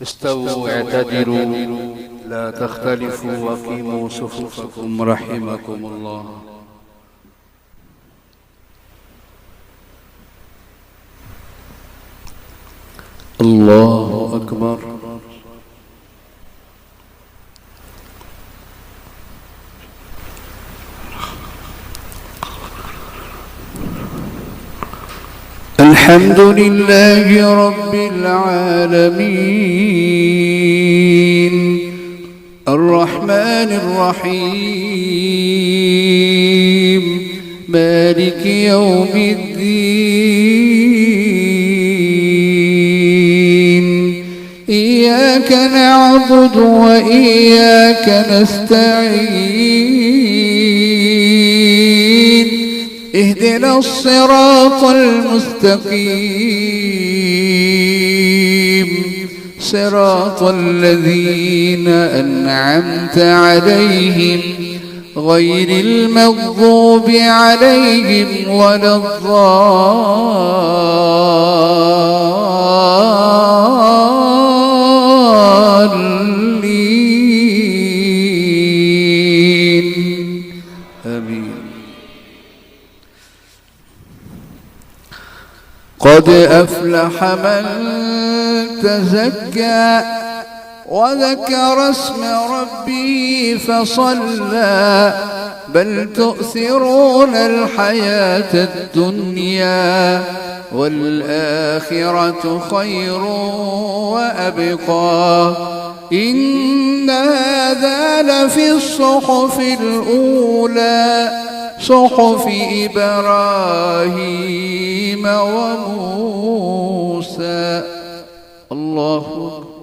استووا اعتدلوا لا تختلفوا وقيموا صفوفكم رحمكم الله. الله أكبر. الحمد لله رب العالمين الرحمن الرحيم مالك يوم الدين. إياك نعبد وإياك نستعين. اهدنا الصراط المستقيم صراط الذين أنعمت عليهم غير المغضوب عليهم ولا الضالين. آمين. قد أفلح من تزكى وذكر اسم ربه فصلى بل تؤثرون الحياة الدنيا والآخرة خير وأبقى. إن هذا لفي الصحف الأولى صحف إبراهيم وموسى. الله أكبر.